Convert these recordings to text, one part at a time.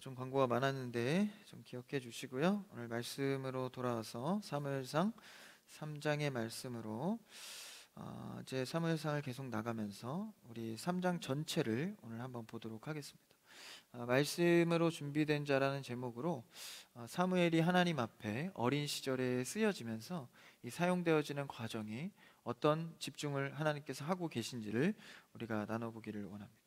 좀 광고가 많았는데 좀 기억해 주시고요. 오늘 말씀으로 돌아와서 사무엘상 3장의 말씀으로 이제 사무엘상을 계속 나가면서 우리 3장 전체를 오늘 한번 보도록 하겠습니다. 말씀으로 준비된 자라는 제목으로 사무엘이 하나님 앞에 어린 시절에 쓰여지면서 이 사용되어지는 과정이 어떤 집중을 하나님께서 하고 계신지를 우리가 나눠보기를 원합니다.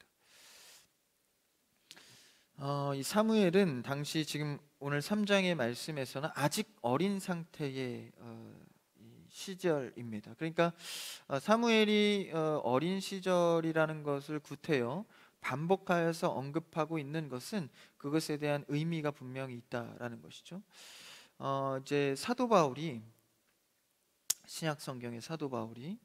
이 사무엘은 당시 지금 오늘 3장의 말씀에서는 아직 어린 상태의 이 시절입니다. 그러니까 사무엘이 어린 시절이라는 것을 구태여 반복하여서 언급하고 있는 것은 그것에 대한 의미가 분명히 있다라는 것이죠. 이제 사도 바울이 신약 성경의 사도 바울이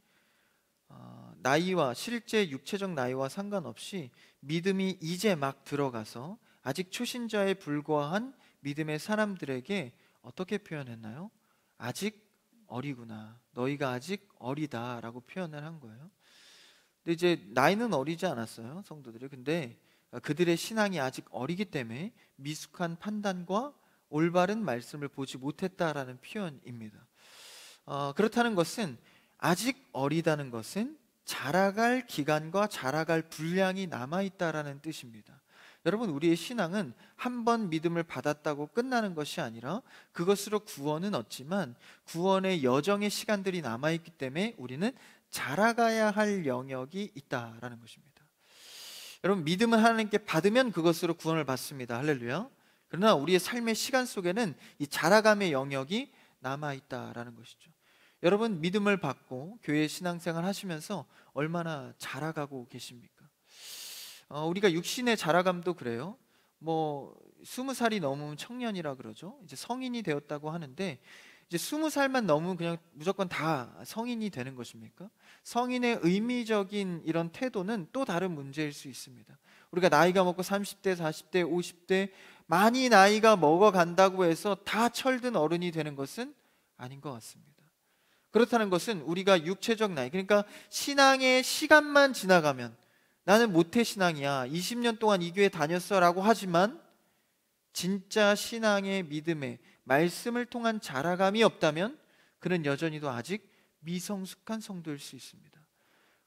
나이와 실제 육체적 나이와 상관없이 믿음이 이제 막 들어가서 아직 초신자에 불과한 믿음의 사람들에게 어떻게 표현했나요? 아직 어리구나, 너희가 아직 어리다 라고 표현을 한 거예요. 근데 이제 나이는 어리지 않았어요, 성도들이. 근데 그들의 신앙이 아직 어리기 때문에 미숙한 판단과 올바른 말씀을 보지 못했다라는 표현입니다. 그렇다는 것은 아직 어리다는 것은 자라갈 기간과 자라갈 분량이 남아있다라는 뜻입니다. 여러분, 우리의 신앙은 한 번 믿음을 받았다고 끝나는 것이 아니라 그것으로 구원은 얻지만 구원의 여정의 시간들이 남아있기 때문에 우리는 자라가야 할 영역이 있다라는 것입니다. 여러분, 믿음을 하나님께 받으면 그것으로 구원을 받습니다. 할렐루야. 그러나 우리의 삶의 시간 속에는 이 자라감의 영역이 남아있다라는 것이죠. 여러분, 믿음을 받고 교회 신앙생활 하시면서 얼마나 자라가고 계십니까? 우리가 육신의 자라감도 그래요. 20살이 넘으면 청년이라 그러죠. 이제 성인이 되었다고 하는데, 이제 20살만 넘으면 그냥 무조건 다 성인이 되는 것입니까? 성인의 의미적인 이런 태도는 또 다른 문제일 수 있습니다. 우리가 나이가 먹고 30대, 40대, 50대 많이 나이가 먹어간다고 해서 다 철든 어른이 되는 것은 아닌 것 같습니다. 그렇다는 것은 우리가 육체적 나이, 그러니까 신앙의 시간만 지나가면 나는 모태신앙이야, 20년 동안 이 교회 다녔어 라고 하지만 진짜 신앙의 믿음에 말씀을 통한 자라감이 없다면 그는 여전히도 아직 미성숙한 성도일 수 있습니다.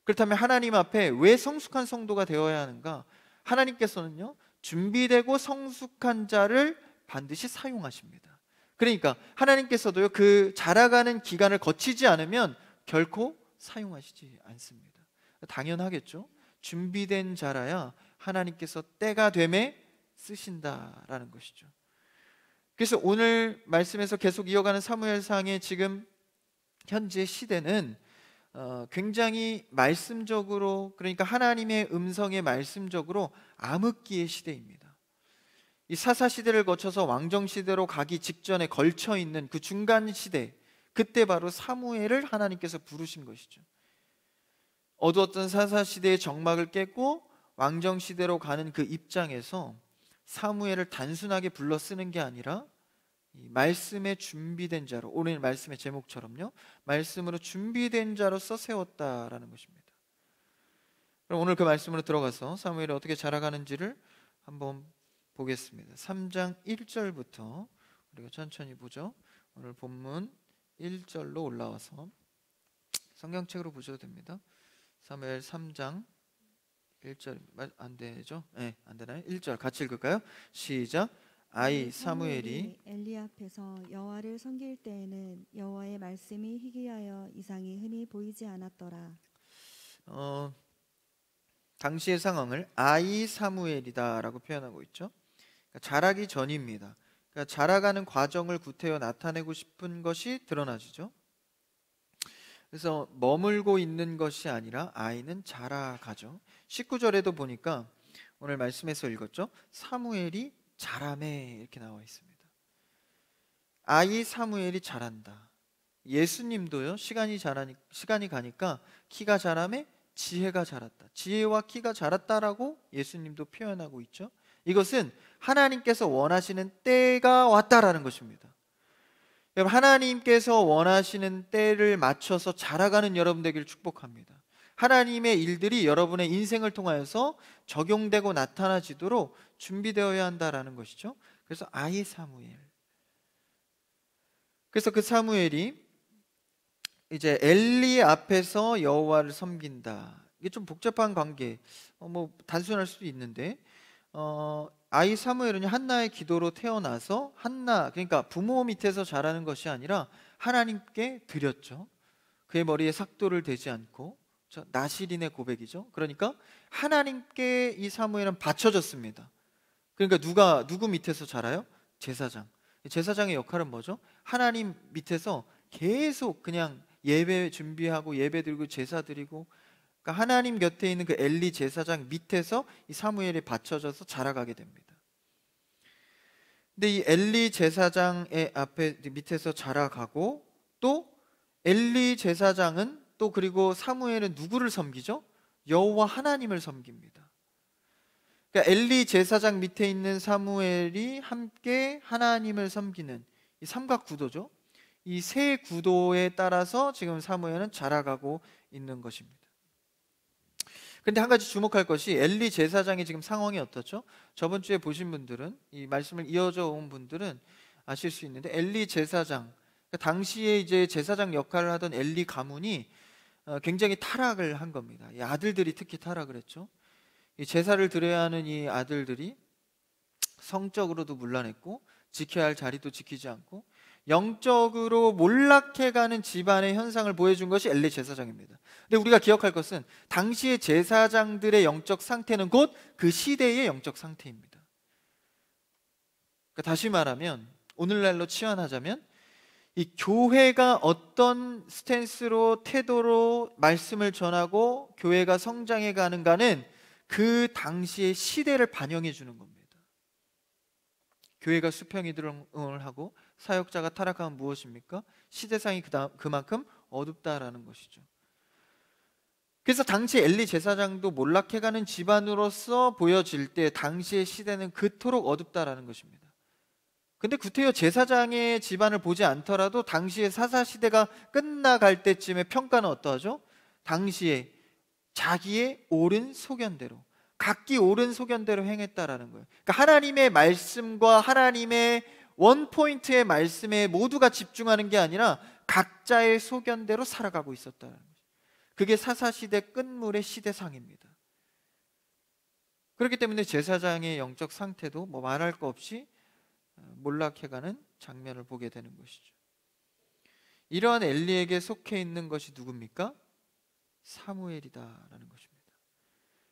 그렇다면 하나님 앞에 왜 성숙한 성도가 되어야 하는가? 하나님께서는요, 준비되고 성숙한 자를 반드시 사용하십니다. 그러니까 하나님께서도요, 그 자라가는 기간을 거치지 않으면 결코 사용하시지 않습니다. 당연하겠죠. 준비된 자라야 하나님께서 때가 되매 쓰신다라는 것이죠. 그래서 오늘 말씀에서 계속 이어가는 사무엘상의 지금 현재 시대는 굉장히 말씀적으로, 그러니까 하나님의 음성에 말씀적으로 암흑기의 시대입니다. 이 사사시대를 거쳐서 왕정시대로 가기 직전에 걸쳐있는 그 중간 시대, 그때 바로 사무엘을 하나님께서 부르신 것이죠. 어두웠던 사사시대의 정막을 깨고 왕정시대로 가는 그 입장에서 사무엘을 단순하게 불러 쓰는 게 아니라 이 말씀에 준비된 자로, 오늘 말씀의 제목처럼요, 말씀으로 준비된 자로서 세웠다라는 것입니다. 그럼 오늘 그 말씀으로 들어가서 사무엘이 어떻게 자라가는지를 한번 보겠습니다. 3장 1절부터 우리가 천천히 보죠. 오늘 본문 1절로 올라와서 성경책으로 보셔도 됩니다. 사무엘 3장 1절 안 되죠? 네, 안 되나요? 1절 같이 읽을까요? 시작. 아이 사무엘이 엘리 앞에서 여호와를 섬길 때에는 여호와의 말씀이 희귀하여 이상이 흔히 보이지 않았더라. 당시의 상황을 아이 사무엘이다라고 표현하고 있죠. 그러니까 자라기 전입니다. 그러니까 자라가는 과정을 구태여 나타내고 싶은 것이 드러나지죠. 그래서 머물고 있는 것이 아니라 아이는 자라가죠. 19절에도 보니까 오늘 말씀에서 읽었죠. 사무엘이 자라매 이렇게 나와 있습니다. 아이 사무엘이 자란다. 예수님도요, 시간이 가니까 키가 자라매 지혜가 자랐다. 지혜와 키가 자랐다라고 예수님도 표현하고 있죠. 이것은 하나님께서 원하시는 때가 왔다라는 것입니다. 여러분, 하나님께서 원하시는 때를 맞춰서 자라가는 여러분 되기를 축복합니다. 하나님의 일들이 여러분의 인생을 통하여서 적용되고 나타나지도록 준비되어야 한다라는 것이죠. 그래서 아이 사무엘. 그래서 그 사무엘이 이제 엘리 앞에서 여호와를 섬긴다. 이게 좀 복잡한 관계. 뭐 단순할 수도 있는데 아이 사무엘은 한나의 기도로 태어나서 한나, 그러니까 부모 밑에서 자라는 것이 아니라 하나님께 드렸죠. 그의 머리에 삭도를 대지 않고. 나실인의 고백이죠. 그러니까 하나님께 이 사무엘은 바쳐졌습니다. 그러니까 누구 밑에서 자라요? 제사장. 제사장의 역할은 뭐죠? 하나님 밑에서 계속 그냥 예배 준비하고 예배 드리고 제사 드리고, 그러니까 하나님 곁에 있는 그 엘리 제사장 밑에서 이 사무엘이 받쳐져서 자라가게 됩니다. 근데 이 엘리 제사장의 앞에 밑에서 자라가고, 또 엘리 제사장은 또 그리고 사무엘은 누구를 섬기죠? 여호와 하나님을 섬깁니다. 그러니까 엘리 제사장 밑에 있는 사무엘이 함께 하나님을 섬기는 이 삼각구도죠. 이 세 구도에 따라서 지금 사무엘은 자라가고 있는 것입니다. 그런데 한 가지 주목할 것이 엘리 제사장이 지금 상황이 어떻죠? 저번 주에 보신 분들은, 이 말씀을 이어져 온 분들은 아실 수 있는데, 엘리 제사장, 그러니까 당시에 이제 제사장 역할을 하던 엘리 가문이 굉장히 타락을 한 겁니다. 이 아들들이 특히 타락을 했죠. 이 제사를 드려야 하는 이 아들들이 성적으로도 문란했고 지켜야 할 자리도 지키지 않고 영적으로 몰락해가는 집안의 현상을 보여준 것이 엘리 제사장입니다. 근데 우리가 기억할 것은 당시의 제사장들의 영적 상태는 곧 그 시대의 영적 상태입니다. 그러니까 다시 말하면, 오늘날로 치환하자면, 이 교회가 어떤 스탠스로, 태도로 말씀을 전하고 교회가 성장해 가는가는 그 당시의 시대를 반영해 주는 겁니다. 교회가 수평이동을 하고 사역자가 타락하면 무엇입니까? 시대상이 그만큼 어둡다라는 것이죠. 그래서 당시 엘리 제사장도 몰락해가는 집안으로서 보여질 때 당시의 시대는 그토록 어둡다라는 것입니다. 근데 구태여 제사장의 집안을 보지 않더라도 당시의 사사시대가 끝나갈 때쯤에 평가는 어떠하죠? 당시에 자기의 옳은 소견대로, 각기 옳은 소견대로 행했다라는 거예요. 그러니까 하나님의 말씀과 하나님의 원포인트의 말씀에 모두가 집중하는 게 아니라 각자의 소견대로 살아가고 있었다는 거죠. 그게 사사시대 끝물의 시대상입니다. 그렇기 때문에 제사장의 영적 상태도 뭐 말할 거 없이 몰락해가는 장면을 보게 되는 것이죠. 이러한 엘리에게 속해 있는 것이 누굽니까? 사무엘이다라는 것입니다.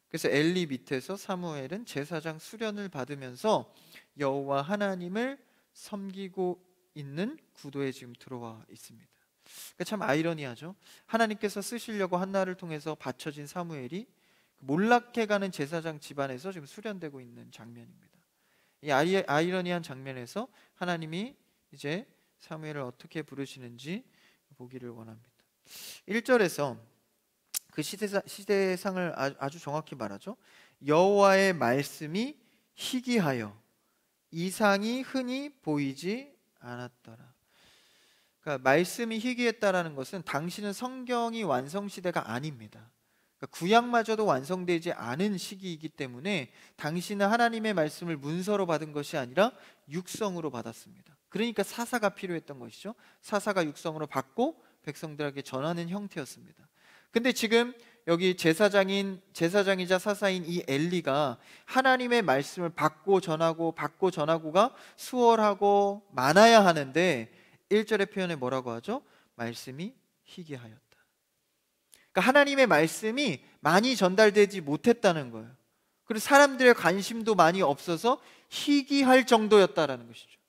그래서 엘리 밑에서 사무엘은 제사장 수련을 받으면서 여호와 하나님을 섬기고 있는 구도에 지금 들어와 있습니다. 그러니까 참 아이러니하죠. 하나님께서 쓰시려고 한나를 통해서 바쳐진 사무엘이 몰락해가는 제사장 집안에서 지금 수련되고 있는 장면입니다. 이 아이러니한 장면에서 하나님이 이제 사무엘을 어떻게 부르시는지 보기를 원합니다. 1절에서 그 시대상을 아주 정확히 말하죠. 여호와의 말씀이 희귀하여 이상이 흔히 보이지 않았더라. 그러니까 말씀이 희귀했다라는 것은 당시는 성경이 완성 시대가 아닙니다. 그러니까 구약마저도 완성되지 않은 시기이기 때문에 당시는 하나님의 말씀을 문서로 받은 것이 아니라 육성으로 받았습니다. 그러니까 사사가 필요했던 것이죠. 사사가 육성으로 받고 백성들에게 전하는 형태였습니다. 근데 지금 여기 제사장이자 사사인 이 엘리가 하나님의 말씀을 받고 전하고가 수월하고 많아야 하는데 1절의 표현에 뭐라고 하죠? 말씀이 희귀하였다. 그러니까 하나님의 말씀이 많이 전달되지 못했다는 거예요. 그리고 사람들의 관심도 많이 없어서 희귀할 정도였다라는 것이죠.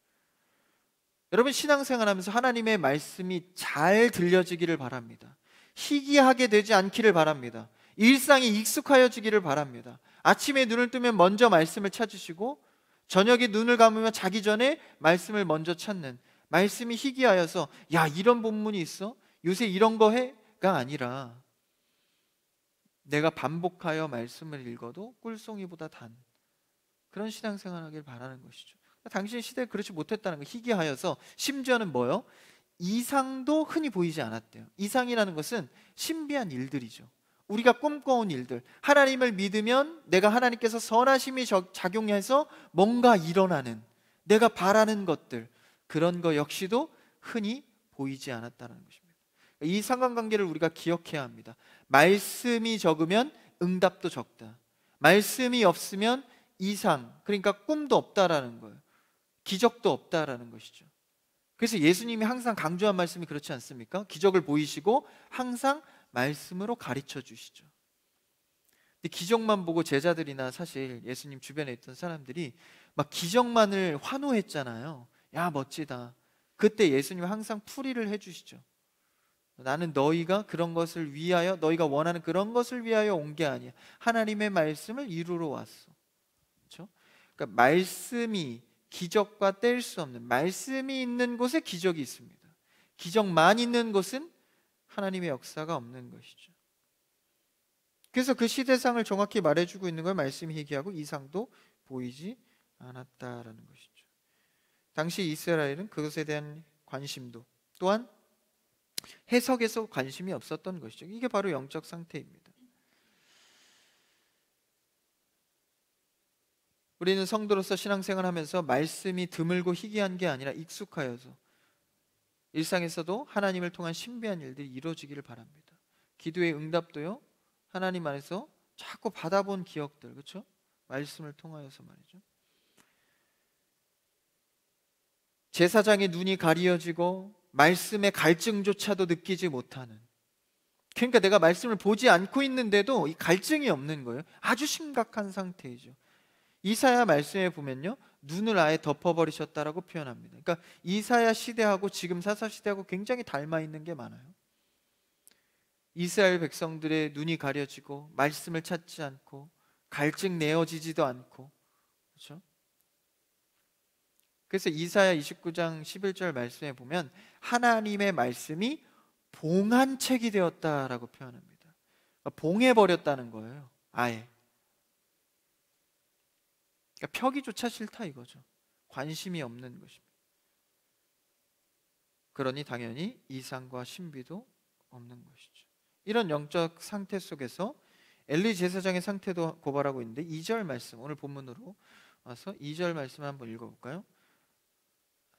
여러분, 신앙생활하면서 하나님의 말씀이 잘 들려지기를 바랍니다. 희귀하게 되지 않기를 바랍니다. 일상이 익숙하여지기를 바랍니다. 아침에 눈을 뜨면 먼저 말씀을 찾으시고 저녁에 눈을 감으면 자기 전에 말씀을 먼저 찾는, 말씀이 희귀하여서 야, 이런 본문이 있어? 요새 이런 거 해?가 아니라 내가 반복하여 말씀을 읽어도 꿀송이보다 단, 그런 신앙생활 하길 바라는 것이죠. 당신 시대에 그렇지 못했다는 거, 희귀하여서. 심지어는 뭐요? 이상도 흔히 보이지 않았대요. 이상이라는 것은 신비한 일들이죠. 우리가 꿈꿔온 일들, 하나님을 믿으면 내가 하나님께서 선하심이 작용해서 뭔가 일어나는, 내가 바라는 것들, 그런 거 역시도 흔히 보이지 않았다는 것입니다. 이 상관관계를 우리가 기억해야 합니다. 말씀이 적으면 응답도 적다. 말씀이 없으면 이상, 그러니까 꿈도 없다라는 거예요. 기적도 없다라는 것이죠. 그래서 예수님이 항상 강조한 말씀이 그렇지 않습니까? 기적을 보이시고 항상 말씀으로 가르쳐 주시죠. 근데 기적만 보고 제자들이나 사실 예수님 주변에 있던 사람들이 막 기적만을 환호했잖아요. 야, 멋지다. 그때 예수님 항상 풀이를 해주시죠. 나는 너희가 그런 것을 위하여, 너희가 원하는 그런 것을 위하여 온 게 아니야. 하나님의 말씀을 이루러 왔어. 그렇죠? 그러니까 말씀이 기적과 뗄 수 없는, 말씀이 있는 곳에 기적이 있습니다. 기적만 있는 곳은 하나님의 역사가 없는 것이죠. 그래서 그 시대상을 정확히 말해주고 있는 걸 말씀이 얘기하고 이상도 보이지 않았다라는 것이죠. 당시 이스라엘은 그것에 대한 관심도 또한 해석에서 관심이 없었던 것이죠. 이게 바로 영적 상태입니다. 우리는 성도로서 신앙생활하면서 말씀이 드물고 희귀한 게 아니라 익숙하여서 일상에서도 하나님을 통한 신비한 일들이 이루어지기를 바랍니다. 기도의 응답도요, 하나님 안에서 자꾸 받아본 기억들, 그렇죠? 말씀을 통하여서 말이죠. 제사장의 눈이 가리어지고 말씀의 갈증조차도 느끼지 못하는, 그러니까 내가 말씀을 보지 않고 있는데도 이 갈증이 없는 거예요. 아주 심각한 상태이죠. 이사야 말씀에 보면요, 눈을 아예 덮어버리셨다라고 표현합니다. 그러니까 이사야 시대하고 지금 사사 시대하고 굉장히 닮아 있는 게 많아요. 이스라엘 백성들의 눈이 가려지고 말씀을 찾지 않고 갈증 내어지지도 않고, 그렇죠? 그래서 이사야 29장 11절 말씀에 보면 하나님의 말씀이 봉한 책이 되었다라고 표현합니다. 봉해버렸다는 거예요. 아예. 그러니까 펴기조차 싫다 이거죠. 관심이 없는 것입니다. 그러니 당연히 이상과 신비도 없는 것이죠. 이런 영적 상태 속에서 엘리 제사장의 상태도 고발하고 있는데 2절 말씀, 오늘 본문으로 와서 2절 말씀 한번 읽어볼까요?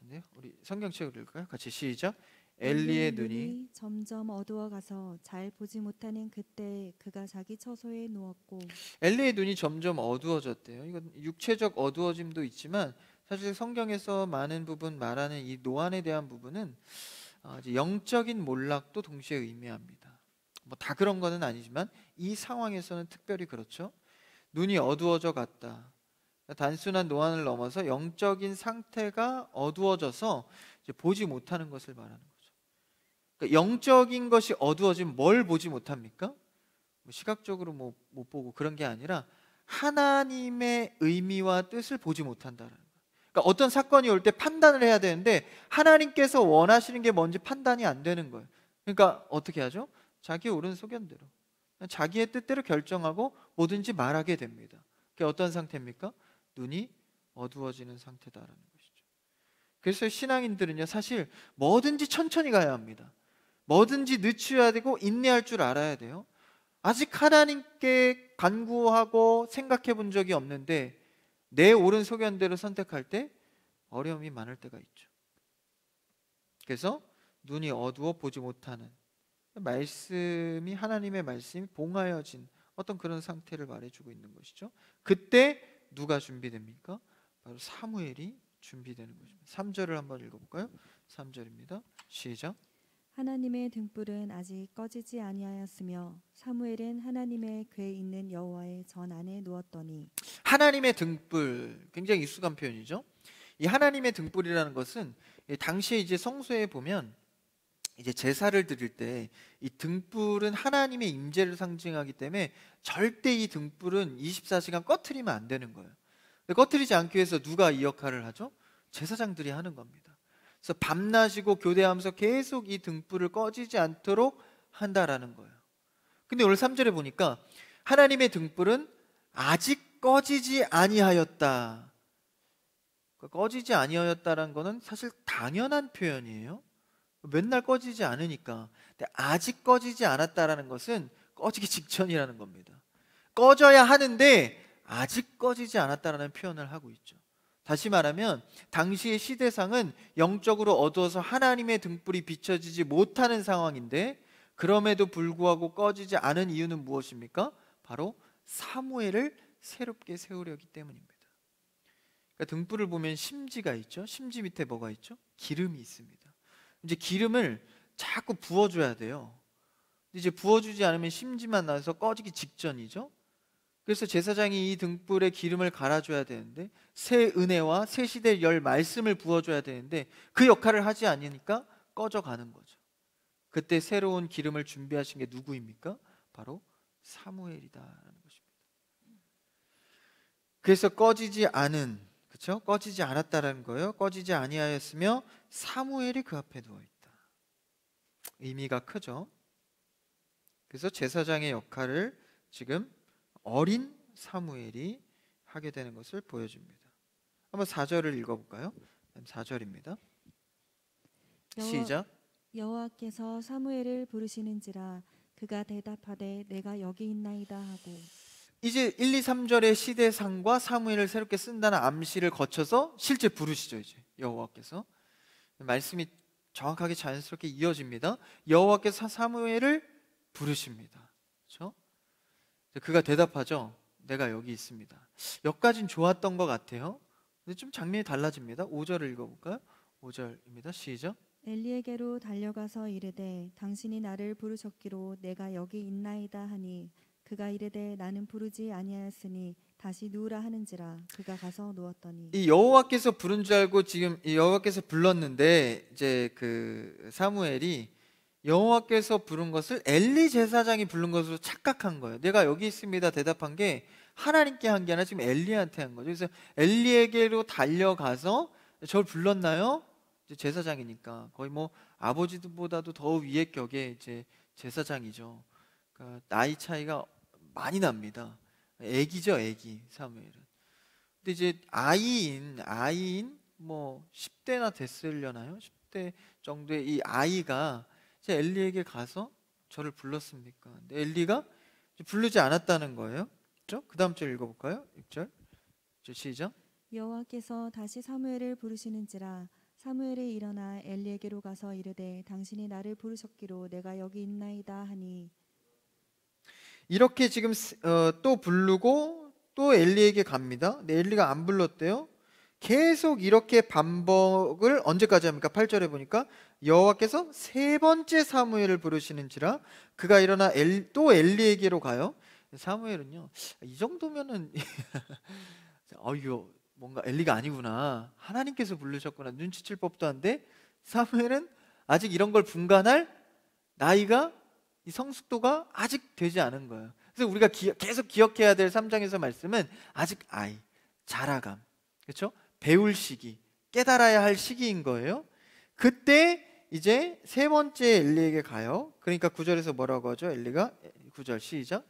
네, 우리 성경책을 읽을까요? 같이 시작. 엘리의 눈이 점점 어두워가서 잘 보지 못하는 그때 그가 자기 처소에 누웠고. 엘리의 눈이 점점 어두워졌대요. 이건 육체적 어두워짐도 있지만 사실 성경에서 많은 부분 말하는 이 노안에 대한 부분은 이제 영적인 몰락도 동시에 의미합니다. 뭐 다 그런 거는 아니지만 이 상황에서는 특별히 그렇죠. 눈이 어두워져 갔다. 단순한 노안을 넘어서 영적인 상태가 어두워져서 이제 보지 못하는 것을 말하는 거죠. 그러니까 영적인 것이 어두워지면 뭘 보지 못합니까? 뭐 시각적으로 못 보고 그런 게 아니라 하나님의 의미와 뜻을 보지 못한다는 거예요. 그러니까 어떤 사건이 올 때 판단을 해야 되는데 하나님께서 원하시는 게 뭔지 판단이 안 되는 거예요. 그러니까 어떻게 하죠? 자기 옳은 소견대로, 자기의 뜻대로 결정하고 뭐든지 말하게 됩니다. 그게 어떤 상태입니까? 눈이 어두워지는 상태다라는 것이죠. 그래서 신앙인들은요, 사실 뭐든지 천천히 가야 합니다. 뭐든지 늦춰야 되고 인내할 줄 알아야 돼요. 아직 하나님께 간구하고 생각해 본 적이 없는데 내 옳은 소견대로 선택할 때 어려움이 많을 때가 있죠. 그래서 눈이 어두워 보지 못하는, 말씀이, 하나님의 말씀이 봉하여진 어떤 그런 상태를 말해주고 있는 것이죠. 그때 누가 준비됩니까? 바로 사무엘이 준비되는 것입니다. 3절을 한번 읽어볼까요? 3절입니다. 시작. 하나님의 등불은 아직 꺼지지 아니하였으며 사무엘은 하나님의 궤 있는 여호와의 전 안에 누웠더니. 하나님의 등불, 굉장히 익숙한 표현이죠. 이 하나님의 등불이라는 것은 당시에 이제 성소에 보면 이제 제사를 드릴 때 이 등불은 하나님의 임재를 상징하기 때문에 절대 이 등불은 24시간 꺼트리면 안 되는 거예요. 꺼트리지 않기 위해서 누가 이 역할을 하죠? 제사장들이 하는 겁니다. 그래서 밤낮이고 교대하면서 계속 이 등불을 꺼지지 않도록 한다라는 거예요. 근데 오늘 3절에 보니까 하나님의 등불은 아직 꺼지지 아니하였다. 꺼지지 아니하였다라는 거는 사실 당연한 표현이에요. 맨날 꺼지지 않으니까. 근데 아직 꺼지지 않았다라는 것은 꺼지기 직전이라는 겁니다. 꺼져야 하는데 아직 꺼지지 않았다라는 표현을 하고 있죠. 다시 말하면 당시의 시대상은 영적으로 어두워서 하나님의 등불이 비춰지지 못하는 상황인데, 그럼에도 불구하고 꺼지지 않은 이유는 무엇입니까? 바로 사무엘을 새롭게 세우려기 때문입니다. 그러니까 등불을 보면 심지가 있죠. 심지 밑에 뭐가 있죠? 기름이 있습니다. 이제 기름을 자꾸 부어줘야 돼요. 이제 부어주지 않으면 심지만 나서 꺼지기 직전이죠. 그래서 제사장이 이 등불에 기름을 갈아줘야 되는데, 새 은혜와 새 시대의 열 말씀을 부어줘야 되는데 그 역할을 하지 않으니까 꺼져가는 거죠. 그때 새로운 기름을 준비하신 게 누구입니까? 바로 사무엘이다라는 것입니다. 그래서 꺼지지 않은, 그렇죠? 꺼지지 않았다라는 거예요. 꺼지지 아니하였으며 사무엘이 그 앞에 누워 있다. 의미가 크죠. 그래서 제사장의 역할을 지금 어린 사무엘이 하게 되는 것을 보여줍니다. 한번 4절을 읽어볼까요? 4절입니다. 시작. 여호와께서 사무엘을 부르시는지라 그가 대답하되 내가 여기 있나이다 하고. 이제 1, 2, 3절의 시대상과 사무엘을 새롭게 쓴다는 암시를 거쳐서 실제 부르시죠. 이제 여호와께서 말씀이 정확하게 자연스럽게 이어집니다. 여호와께서 사무엘을 부르십니다. 그렇죠? 그가 대답하죠. 내가 여기 있습니다. 여기까지는 좋았던 것 같아요. 근데 좀 장면이 달라집니다. 5절을 읽어볼까요? 5절입니다. 시작. 엘리에게로 달려가서 이르되 당신이 나를 부르셨기로 내가 여기 있나이다 하니 그가 이르되 나는 부르지 아니하였으니 다시 누우라 하는지라 그가 가서 누웠더니. 이 여호와께서 부른 줄 알고 지금 이 여호와께서 불렀는데, 이제 그 사무엘이 여호와께서 부른 것을 엘리 제사장이 부른 것으로 착각한 거예요. 내가 여기 있습니다 대답한 게 하나님께 한 게 아니라 지금 엘리한테 한 거죠. 그래서 엘리에게로 달려가서 저를 불렀나요? 이제 제사장이니까 거의 뭐 아버지보다도 더 위의 격의 이제 제사장이죠. 그러니까 나이 차이가 많이 납니다. 애기죠, 애기 사무엘은. 근데 이제 아이인 뭐 10대나 됐으려나요? 10대 정도의 이 아이가 이제 엘리에게 가서 저를 불렀습니까? 근데 엘리가 부르지 않았다는 거예요. 그렇죠? 그 다음 절 읽어볼까요? 6절 시작. 여호와께서 다시 사무엘을 부르시는지라 사무엘이 일어나 엘리에게로 가서 이르되 당신이 나를 부르셨기로 내가 여기 있나이다 하니. 이렇게 지금 또 부르고 또 엘리에게 갑니다. 근데 엘리가 안 불렀대요. 계속 이렇게 반복을 언제까지 합니까? 8절에 보니까 여호와께서 세 번째 사무엘을 부르시는지라 그가 일어나 또 엘리에게로 가요. 사무엘은요, 이 정도면은 이거 뭔가 엘리가 아니구나, 하나님께서 부르셨구나, 눈치챌 법도 한데 사무엘은 아직 이런 걸 분간할 나이가, 이 성숙도가 아직 되지 않은 거예요. 그래서 우리가 계속 기억해야 될 3장에서 말씀은 아직 아이, 자라감, 그렇죠? 배울 시기, 깨달아야 할 시기인 거예요. 그때 이제 세 번째 엘리에게 가요. 그러니까 9절에서 뭐라고 하죠? 엘리가 9절 시작.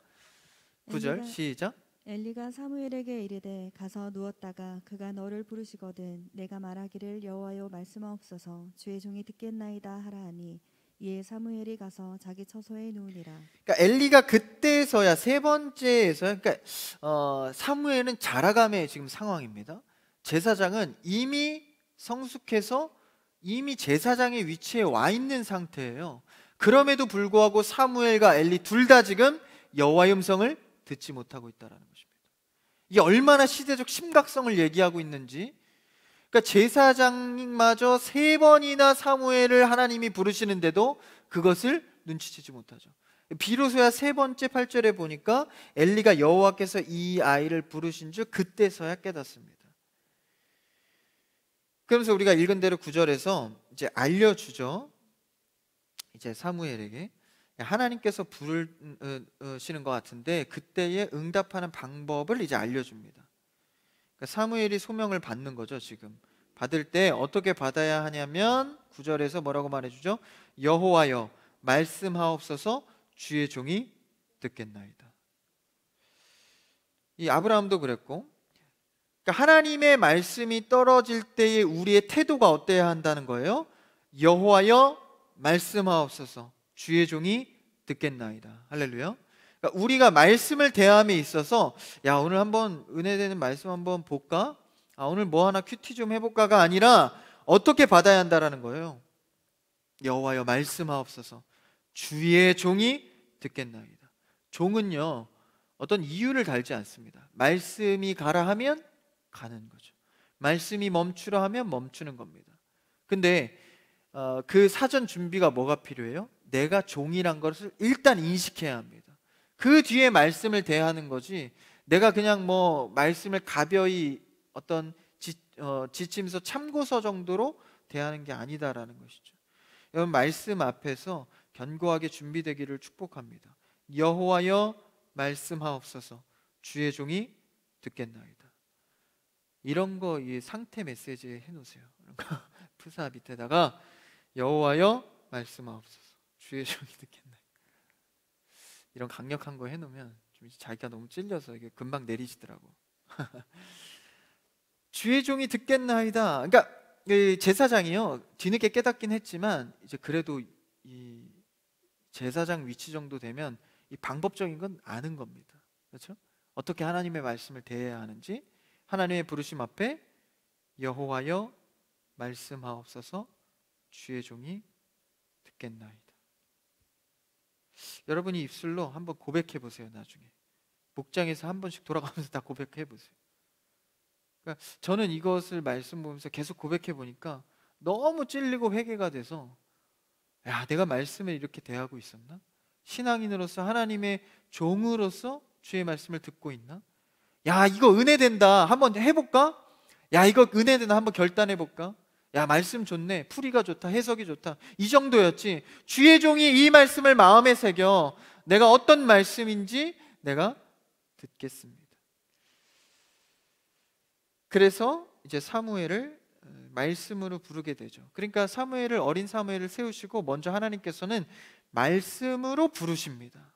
9절 시작. 엘리가 사무엘에게 이르되 가서 누웠다가 그가 너를 부르시거든 내가 말하기를 여호와여 말씀하옵소서 주의 종이 듣겠나이다 하라 하니 이에 사무엘이 가서 자기 처소에 누우니라. 그러니까 엘리가 그때서야 세 번째에서, 그러니까 사무엘은 자라감의 지금 상황입니다. 제사장은 이미 성숙해서 이미 제사장의 위치에 와 있는 상태예요. 그럼에도 불구하고 사무엘과 엘리 둘 다 지금 여호와의 음성을 듣지 못하고 있다는 것입니다. 이게 얼마나 시대적 심각성을 얘기하고 있는지. 그러니까 제사장마저 세 번이나 사무엘을 하나님이 부르시는데도 그것을 눈치채지 못하죠. 비로소야 세 번째 8절에 보니까 엘리가 여호와께서 이 아이를 부르신 줄 그때서야 깨닫습니다. 그러면서 우리가 읽은 대로 9절에서 이제 알려주죠. 이제 사무엘에게 하나님께서 부르시는 것 같은데 그때에 응답하는 방법을 이제 알려줍니다. 그러니까 사무엘이 소명을 받는 거죠. 지금 받을 때 어떻게 받아야 하냐면 9절에서 뭐라고 말해주죠? 여호와여 말씀하옵소서 주의 종이 듣겠나이다. 이 아브라함도 그랬고, 그러니까 하나님의 말씀이 떨어질 때의 우리의 태도가 어때야 한다는 거예요? 여호와여 말씀하옵소서 주의 종이 듣겠나이다. 할렐루야. 그러니까 우리가 말씀을 대함에 있어서 야 오늘 한번 은혜되는 말씀 한번 볼까? 오늘 뭐 하나 큐티 좀 해볼까가 아니라 어떻게 받아야 한다라는 거예요. 여호와여 말씀하옵소서 주의 종이 듣겠나이다. 종은요 어떤 이유를 달지 않습니다. 말씀이 가라 하면 가는 거죠. 말씀이 멈추라 하면 멈추는 겁니다. 근데 그 사전 준비가 뭐가 필요해요? 내가 종이란 것을 일단 인식해야 합니다. 그 뒤에 말씀을 대하는 거지 내가 그냥 뭐 말씀을 가벼이 어떤 지침서 참고서 정도로 대하는 게 아니다라는 것이죠. 여러분 말씀 앞에서 견고하게 준비되기를 축복합니다. 여호와여 말씀하옵소서 주의 종이 듣겠나이다. 이런 거 이 상태 메시지에 해놓으세요. 프사 밑에다가 여호와여 말씀하옵소서 주의 종이 듣겠나이다. 이런 강력한 거 해놓으면 좀 자기가 너무 찔려서 이게 금방 내리시더라고. 주의 종이 듣겠나이다. 그러니까 제사장이요 뒤늦게 깨닫긴 했지만 이제 그래도 이 제사장 위치 정도 되면 이 방법적인 건 아는 겁니다. 그렇죠? 어떻게 하나님의 말씀을 대해야 하는지 하나님의 부르심 앞에 여호와여 말씀하옵소서 주의 종이 듣겠나이다. 여러분이 입술로 한번 고백해 보세요. 나중에 목장에서 한 번씩 돌아가면서 다 고백해 보세요. 그러니까 저는 이것을 말씀 보면서 계속 고백해 보니까 너무 찔리고 회개가 돼서 야 내가 말씀을 이렇게 대하고 있었나? 신앙인으로서 하나님의 종으로서 주의 말씀을 듣고 있나? 야 이거 은혜 된다 한번 해볼까? 야 이거 은혜 된다 한번 결단해 볼까? 야 말씀 좋네 풀이가 좋다 해석이 좋다 이 정도였지 주의 종이 이 말씀을 마음에 새겨 내가 어떤 말씀인지 내가 듣겠습니다. 그래서 이제 사무엘을 말씀으로 부르게 되죠. 그러니까 사무엘을 어린 사무엘을 세우시고 먼저 하나님께서는 말씀으로 부르십니다.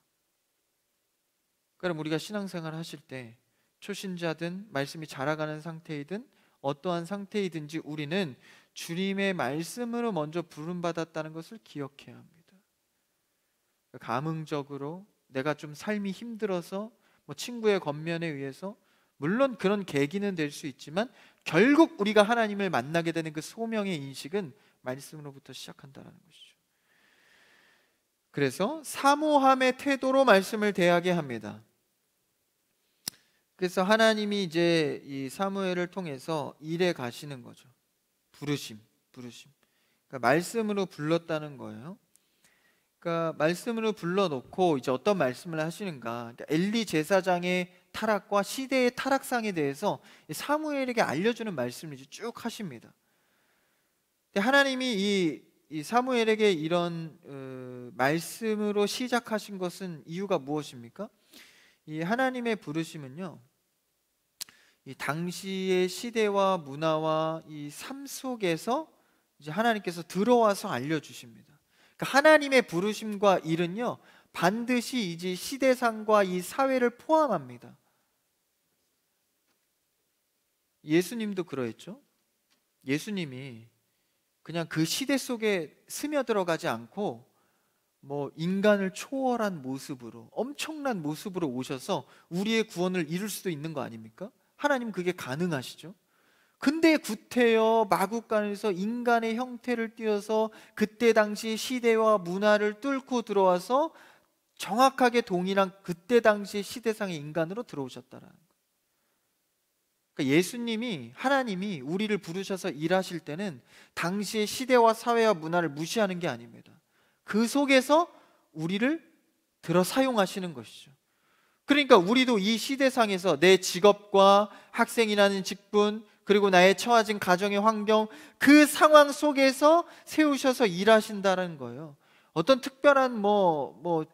그럼 우리가 신앙생활 하실 때 초신자든 말씀이 자라가는 상태이든 어떠한 상태이든지 우리는 주님의 말씀으로 먼저 부름받았다는 것을 기억해야 합니다. 감흥적으로 내가 좀 삶이 힘들어서 뭐 친구의 권면에 의해서 물론 그런 계기는 될 수 있지만 결국 우리가 하나님을 만나게 되는 그 소명의 인식은 말씀으로부터 시작한다는 것이죠. 그래서 사모함의 태도로 말씀을 대하게 합니다. 그래서 하나님이 이제 이 사무엘을 통해서 일해 가시는 거죠. 부르심. 그러니까 말씀으로 불렀다는 거예요. 그러니까 말씀으로 불러놓고 이제 어떤 말씀을 하시는가? 그러니까 엘리 제사장의 타락과 시대의 타락상에 대해서 사무엘에게 알려주는 말씀을 이제 쭉 하십니다. 근데 하나님이 이 사무엘에게 이런 말씀으로 시작하신 것은 이유가 무엇입니까? 이 하나님의 부르심은요, 이 당시의 시대와 문화와 이 삶 속에서 이제 하나님께서 들어와서 알려주십니다. 그러니까 하나님의 부르심과 일은요, 반드시 이제 시대상과 이 사회를 포함합니다. 예수님도 그러했죠. 예수님이 그냥 그 시대 속에 스며들어가지 않고 뭐 인간을 초월한 모습으로 엄청난 모습으로 오셔서 우리의 구원을 이룰 수도 있는 거 아닙니까? 하나님 그게 가능하시죠? 근데 구태여 마구간에서 인간의 형태를 띄어서 그때 당시 시대와 문화를 뚫고 들어와서 정확하게 동일한 그때 당시 시대상의 인간으로 들어오셨다라는 거예요. 그러니까 예수님이 하나님이 우리를 부르셔서 일하실 때는 당시의 시대와 사회와 문화를 무시하는 게 아닙니다. 그 속에서 우리를 들어 사용하시는 것이죠. 그러니까 우리도 이 시대상에서 내 직업과 학생이라는 직분 그리고 나의 처해진 가정의 환경 그 상황 속에서 세우셔서 일하신다는 거예요. 어떤 특별한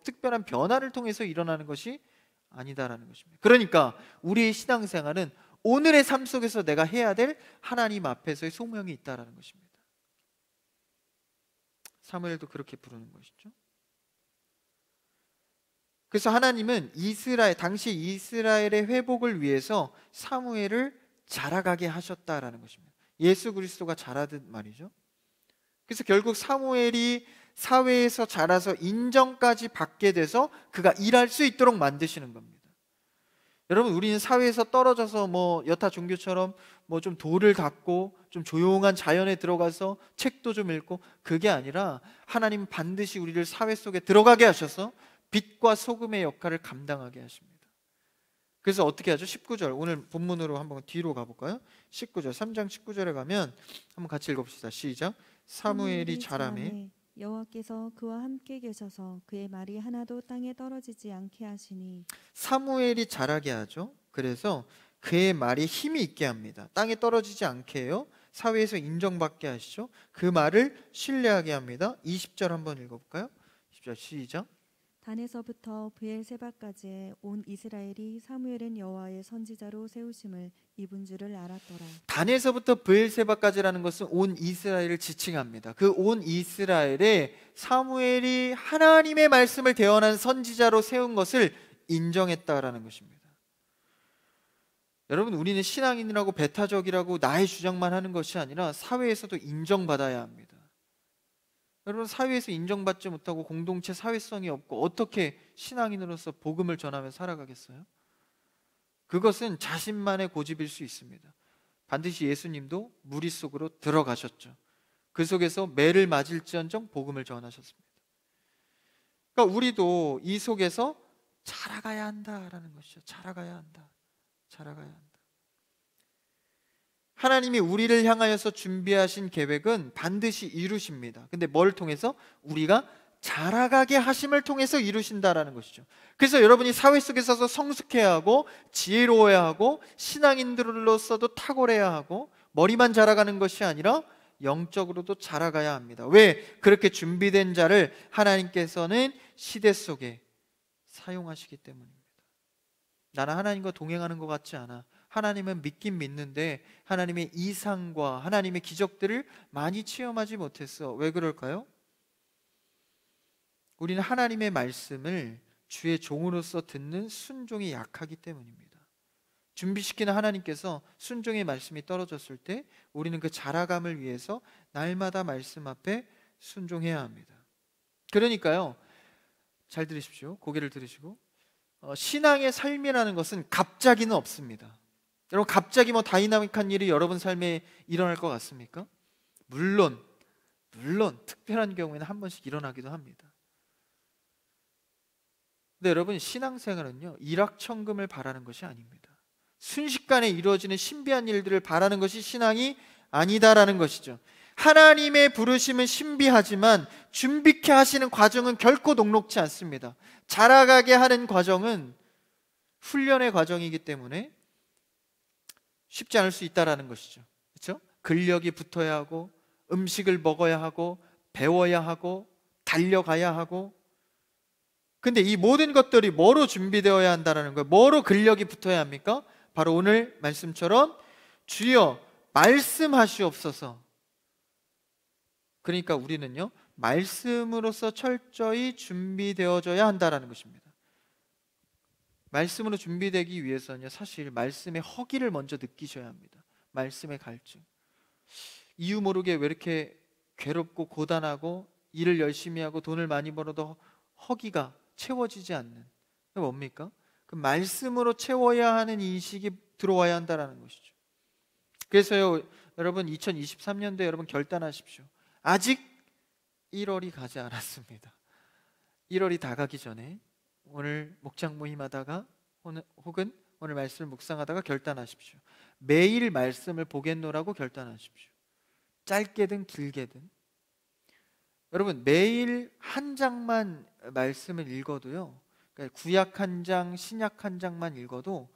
특별한 변화를 통해서 일어나는 것이 아니다라는 것입니다. 그러니까 우리의 신앙생활은 오늘의 삶 속에서 내가 해야 될 하나님 앞에서의 소명이 있다라는 것입니다. 사무엘도 그렇게 부르는 것이죠. 그래서 하나님은 당시 이스라엘의 회복을 위해서 사무엘을 자라가게 하셨다라는 것입니다. 예수 그리스도가 자라듯 말이죠. 그래서 결국 사무엘이 사회에서 자라서 인정까지 받게 돼서 그가 일할 수 있도록 만드시는 겁니다. 여러분, 우리는 사회에서 떨어져서 여타 종교처럼 좀 도를 닦고 좀 조용한 자연에 들어가서 책도 좀 읽고, 그게 아니라 하나님 반드시 우리를 사회 속에 들어가게 하셔서 빛과 소금의 역할을 감당하게 하십니다. 그래서 어떻게 하죠? 19절, 오늘 본문으로 한번 뒤로 가볼까요? 19절, 3장 19절에 가면 한번 같이 읽어봅시다. 시작. 사무엘이 자라매 여호와께서 그와 함께 계셔서 그의 말이 하나도 땅에 떨어지지 않게 하시니. 사무엘이 자라게 하죠. 그래서 그의 말이 힘이 있게 합니다. 땅에 떨어지지 않게 해요. 사회에서 인정받게 하시죠. 그 말을 신뢰하게 합니다. 20절 한번 읽어볼까요? 20절 시작. 단에서부터 브엘세바까지 온 이스라엘이 사무엘은 여호와의 선지자로 세우심을 입은 줄을 알았더라. 단에서부터 브엘세바까지라는 것은 온 이스라엘을 지칭합니다. 그 온 이스라엘에 사무엘이 하나님의 말씀을 대언한 선지자로 세운 것을 인정했다라는 것입니다. 여러분, 우리는 신앙인이라고 배타적이라고 나의 주장만 하는 것이 아니라 사회에서도 인정받아야 합니다. 여러분, 사회에서 인정받지 못하고 공동체 사회성이 없고 어떻게 신앙인으로서 복음을 전하며 살아가겠어요? 그것은 자신만의 고집일 수 있습니다. 반드시 예수님도 무리 속으로 들어가셨죠. 그 속에서 매를 맞을지언정 복음을 전하셨습니다. 그러니까 우리도 이 속에서 자라가야 한다라는 것이죠. 자라가야 한다. 자라가야 한다. 하나님이 우리를 향하여서 준비하신 계획은 반드시 이루십니다. 근데 뭘 통해서? 우리가 자라가게 하심을 통해서 이루신다라는 것이죠. 그래서 여러분이 사회 속에서 성숙해야 하고 지혜로워야 하고 신앙인들로서도 탁월해야 하고 머리만 자라가는 것이 아니라 영적으로도 자라가야 합니다. 왜? 그렇게 준비된 자를 하나님께서는 시대 속에 사용하시기 때문입니다. 나는 하나님과 동행하는 것 같지 않아. 하나님은 믿긴 믿는데 하나님의 이상과 하나님의 기적들을 많이 체험하지 못했어. 왜 그럴까요? 우리는 하나님의 말씀을 주의 종으로서 듣는 순종이 약하기 때문입니다. 준비시키는 하나님께서 순종의 말씀이 떨어졌을 때 우리는 그 자라감을 위해서 날마다 말씀 앞에 순종해야 합니다. 그러니까요, 잘 들으십시오. 고개를 들으시고, 신앙의 삶이라는 것은 갑자기는 없습니다. 여러분, 갑자기 다이나믹한 일이 여러분 삶에 일어날 것 같습니까? 물론 특별한 경우에는 한 번씩 일어나기도 합니다. 근데 여러분, 신앙생활은요, 일확천금을 바라는 것이 아닙니다. 순식간에 이루어지는 신비한 일들을 바라는 것이 신앙이 아니다라는 것이죠. 하나님의 부르심은 신비하지만 준비케 하시는 과정은 결코 녹록지 않습니다. 자라가게 하는 과정은 훈련의 과정이기 때문에 쉽지 않을 수 있다라는 것이죠. 그렇죠? 근력이 붙어야 하고 음식을 먹어야 하고 배워야 하고 달려가야 하고, 근데 이 모든 것들이 뭐로 준비되어야 한다는 거예요? 뭐로 근력이 붙어야 합니까? 바로 오늘 말씀처럼 주여 말씀하시옵소서. 그러니까 우리는요, 말씀으로서 철저히 준비되어져야 한다는 것입니다. 말씀으로 준비되기 위해서는요, 사실 말씀의 허기를 먼저 느끼셔야 합니다. 말씀의 갈증. 이유 모르게 왜 이렇게 괴롭고 고단하고 일을 열심히 하고 돈을 많이 벌어도 허기가 채워지지 않는, 그게 뭡니까? 그 말씀으로 채워야 하는 인식이 들어와야 한다는 것이죠. 그래서요, 여러분, 2023년도에 여러분 결단하십시오. 아직 1월이 가지 않았습니다. 1월이 다 가기 전에 오늘 목장 모임하다가 혹은 오늘 말씀을 묵상하다가 결단하십시오. 매일 말씀을 보겠노라고 결단하십시오. 짧게든 길게든. 여러분, 매일 한 장만 말씀을 읽어도요, 그러니까 구약 한 장, 신약 한 장만 읽어도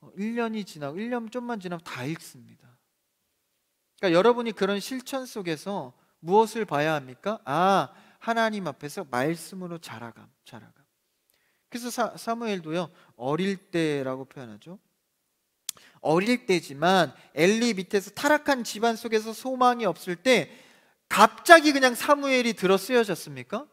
1년이 지나고 1년 좀만 지나면 다 읽습니다. 그러니까 여러분이 그런 실천 속에서 무엇을 봐야 합니까? 하나님 앞에서 말씀으로 자라감. 그래서 사무엘도요, 어릴 때라고 표현하죠. 어릴 때지만 엘리 밑에서 타락한 집안 속에서 소망이 없을 때 갑자기 그냥 사무엘이 들어 쓰여졌습니까?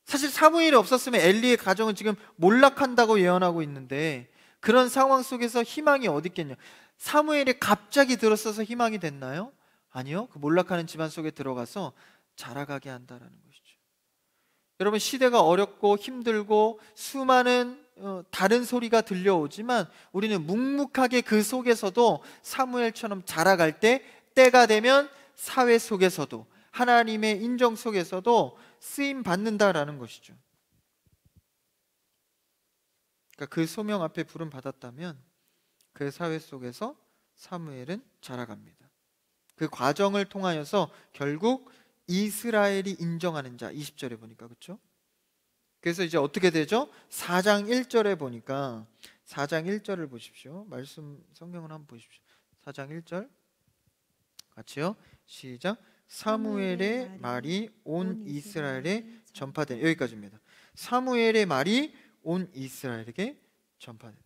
사실 사무엘이 없었으면 엘리의 가정은 지금 몰락한다고 예언하고 있는데, 그런 상황 속에서 희망이 어디 있겠냐? 사무엘이 갑자기 들어서서 희망이 됐나요? 아니요. 그 몰락하는 집안 속에 들어가서 자라가게 한다라는 것이죠. 여러분, 시대가 어렵고 힘들고 수많은 다른 소리가 들려오지만 우리는 묵묵하게 그 속에서도 사무엘처럼 자라갈 때, 때가 되면 사회 속에서도 하나님의 인정 속에서도 쓰임 받는다라는 것이죠. 그러니까 그 소명 앞에 부름 받았다면 그 사회 속에서 사무엘은 자라갑니다. 그 과정을 통하여서 결국 이스라엘이 인정하는 자, 20절에 보니까, 그렇죠? 그래서 이제 어떻게 되죠? 4장 1절에 보니까, 4장 1절을 보십시오. 말씀 성경을 한번 보십시오. 4장 1절 같이요. 시작. 사무엘의 말이 온 이스라엘에 전파된, 여기까지입니다. 사무엘의 말이 온 이스라엘에게 전파된다.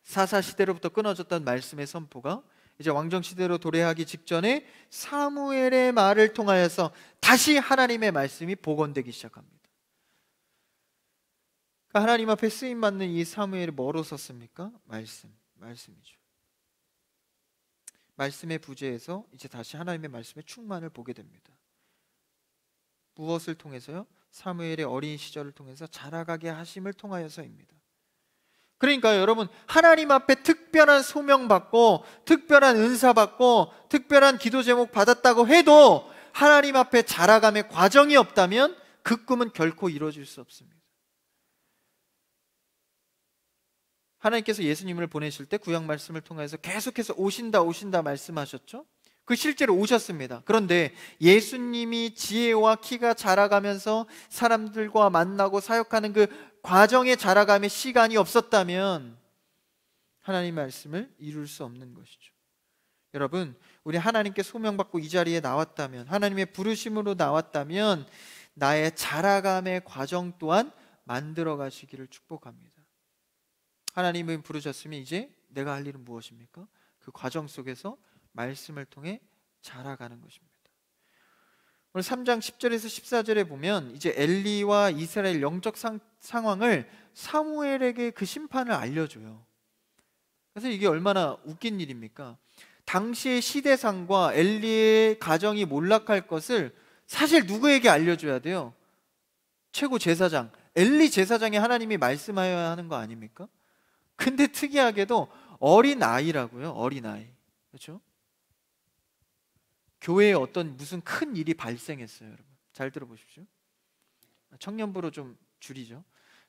사사 시대로부터 끊어졌던 말씀의 선포가 이제 왕정 시대로 도래하기 직전에 사무엘의 말을 통하여서 다시 하나님의 말씀이 복원되기 시작합니다. 그러니까 하나님 앞에 쓰임 받는 이 사무엘이 뭐로 섰습니까? 말씀이죠. 말씀의 부재에서 이제 다시 하나님의 말씀의 충만을 보게 됩니다. 무엇을 통해서요? 사무엘의 어린 시절을 통해서 자라가게 하심을 통하여서입니다. 그러니까 여러분, 하나님 앞에 특별한 소명 받고 특별한 은사 받고 특별한 기도 제목 받았다고 해도 하나님 앞에 자라감의 과정이 없다면 그 꿈은 결코 이루어질 수 없습니다. 하나님께서 예수님을 보내실 때 구약 말씀을 통해서 계속해서 오신다 말씀하셨죠? 그 실제로 오셨습니다. 그런데 예수님이 지혜와 키가 자라가면서 사람들과 만나고 사역하는 그 과정의 자라감의 시간이 없었다면 하나님 말씀을 이룰 수 없는 것이죠. 여러분, 우리 하나님께 소명받고 이 자리에 나왔다면, 하나님의 부르심으로 나왔다면 나의 자라감의 과정 또한 만들어 가시기를 축복합니다. 하나님은 부르셨으면 이제 내가 할 일은 무엇입니까? 그 과정 속에서 말씀을 통해 자라가는 것입니다. 오늘 3장 10절에서 14절에 보면 이제 엘리와 이스라엘 영적 상황을 사무엘에게 그 심판을 알려줘요. 그래서 이게 얼마나 웃긴 일입니까? 당시의 시대상과 엘리의 가정이 몰락할 것을 사실 누구에게 알려줘야 돼요? 최고 제사장, 엘리 제사장이 하나님이 말씀하여야 하는 거 아닙니까? 근데 특이하게도 어린아이라고요. 어린아이. 그렇죠? 교회에 어떤 무슨 큰 일이 발생했어요. 여러분, 잘 들어보십시오. 청년부로 좀 줄이죠.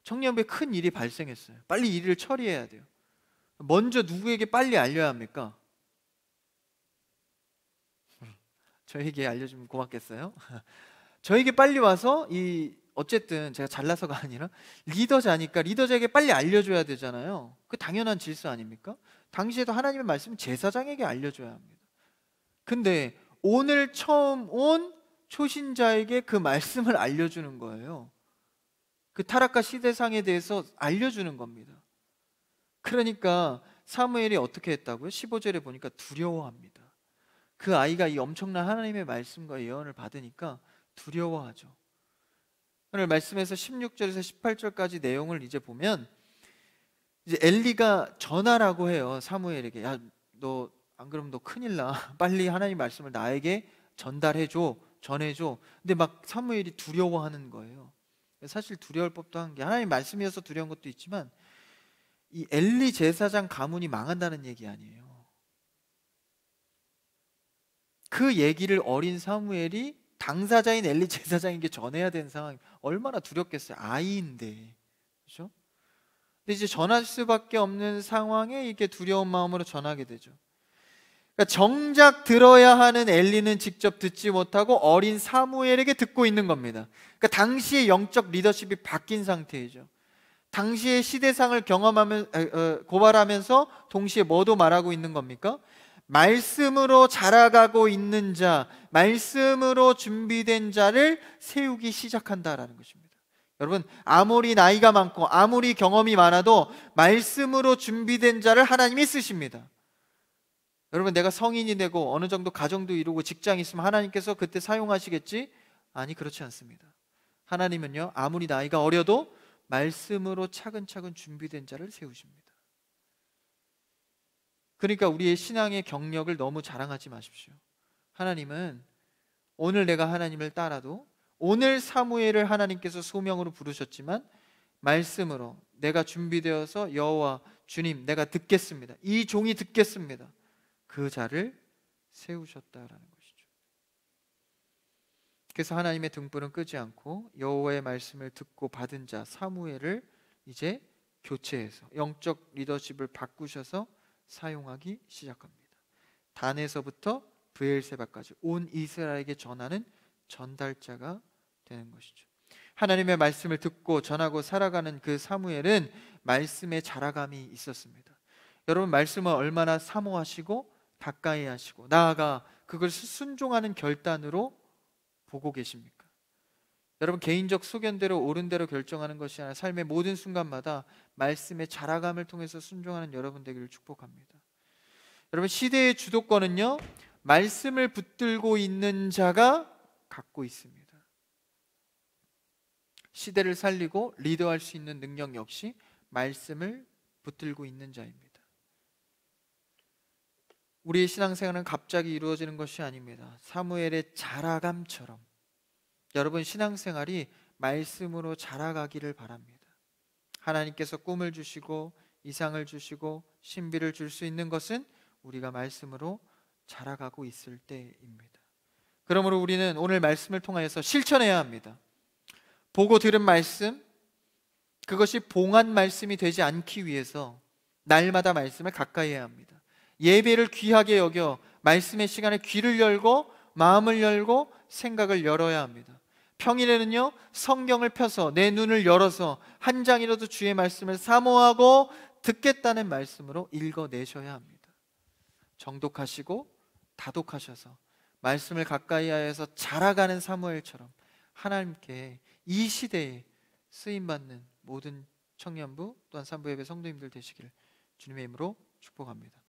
청년부에 큰 일이 발생했어요. 빨리 이 일을 처리해야 돼요. 먼저 누구에게 빨리 알려야 합니까? 저에게 알려주면 고맙겠어요? 저에게 빨리 와서 어쨌든 제가 잘나서가 아니라 리더자니까 리더자에게 빨리 알려줘야 되잖아요. 그 당연한 질서 아닙니까? 당시에도 하나님의 말씀은 제사장에게 알려줘야 합니다. 근데 오늘 처음 온 초신자에게 그 말씀을 알려주는 거예요. 그 타락과 시대상에 대해서 알려주는 겁니다. 그러니까 사무엘이 어떻게 했다고요? 15절에 보니까 두려워합니다. 그 아이가 이 엄청난 하나님의 말씀과 예언을 받으니까 두려워하죠. 오늘 말씀에서 16절에서 18절까지 내용을 이제 보면 이제 엘리가 전하라고 해요. 사무엘에게. 야, 너 안 그러면 너 큰일 나. 빨리 하나님 말씀을 나에게 전달해줘, 전해줘. 근데 막 사무엘이 두려워하는 거예요. 사실 두려울 법도 한 게 하나님 말씀이어서 두려운 것도 있지만 이 엘리 제사장 가문이 망한다는 얘기 아니에요. 그 얘기를 어린 사무엘이 당사자인 엘리 제사장에게 전해야 되는 상황이 얼마나 두렵겠어요. 아이인데. 그렇죠? 근데 이제 전할 수밖에 없는 상황에 이렇게 두려운 마음으로 전하게 되죠. 그러니까 정작 들어야 하는 엘리는 직접 듣지 못하고 어린 사무엘에게 듣고 있는 겁니다. 그러니까 당시의 영적 리더십이 바뀐 상태이죠. 당시의 시대상을 고발하면서 동시에 뭐도 말하고 있는 겁니까? 말씀으로 자라가고 있는 자, 말씀으로 준비된 자를 세우기 시작한다라는 것입니다. 여러분, 아무리 나이가 많고 아무리 경험이 많아도 말씀으로 준비된 자를 하나님이 쓰십니다. 여러분, 내가 성인이 되고 어느 정도 가정도 이루고 직장이 있으면 하나님께서 그때 사용하시겠지? 아니, 그렇지 않습니다. 하나님은요, 아무리 나이가 어려도 말씀으로 차근차근 준비된 자를 세우십니다. 그러니까 우리의 신앙의 경력을 너무 자랑하지 마십시오. 하나님은 오늘 내가 하나님을 따라도 오늘 사무엘을 하나님께서 소명으로 부르셨지만 말씀으로 내가 준비되어서 여호와 주님 내가 듣겠습니다, 이 종이 듣겠습니다, 그 자를 세우셨다라는 것이죠. 그래서 하나님의 등불은 끄지 않고 여호와의 말씀을 듣고 받은 자 사무엘을 이제 교체해서 영적 리더십을 바꾸셔서 사용하기 시작합니다. 단에서부터 브엘세바까지 온 이스라엘에게 전하는 전달자가 되는 것이죠. 하나님의 말씀을 듣고 전하고 살아가는 그 사무엘은 말씀에 자라감이 있었습니다. 여러분, 말씀을 얼마나 사모하시고 가까이 하시고 나아가 그걸 순종하는 결단으로 보고 계십니까? 여러분, 개인적 소견대로 옳은 대로 결정하는 것이 아니라 삶의 모든 순간마다 말씀의 자라감을 통해서 순종하는 여러분 되기를 축복합니다. 여러분, 시대의 주도권은요, 말씀을 붙들고 있는 자가 갖고 있습니다. 시대를 살리고 리더할 수 있는 능력 역시 말씀을 붙들고 있는 자입니다. 우리의 신앙생활은 갑자기 이루어지는 것이 아닙니다. 사무엘의 자라감처럼 여러분 신앙생활이 말씀으로 자라가기를 바랍니다. 하나님께서 꿈을 주시고 이상을 주시고 신비를 줄 수 있는 것은 우리가 말씀으로 자라가고 있을 때입니다. 그러므로 우리는 오늘 말씀을 통하여서 실천해야 합니다. 보고 들은 말씀, 그것이 봉한 말씀이 되지 않기 위해서 날마다 말씀을 가까이 해야 합니다. 예배를 귀하게 여겨 말씀의 시간에 귀를 열고 마음을 열고 생각을 열어야 합니다. 평일에는요, 성경을 펴서 내 눈을 열어서 한 장이라도 주의 말씀을 사모하고 듣겠다는 말씀으로 읽어내셔야 합니다. 정독하시고 다독하셔서 말씀을 가까이 하여서 자라가는 사무엘처럼 하나님께 이 시대에 쓰임받는 모든 청년부 또한 산부예배 성도님들 되시기를 주님의 이름으로 축복합니다.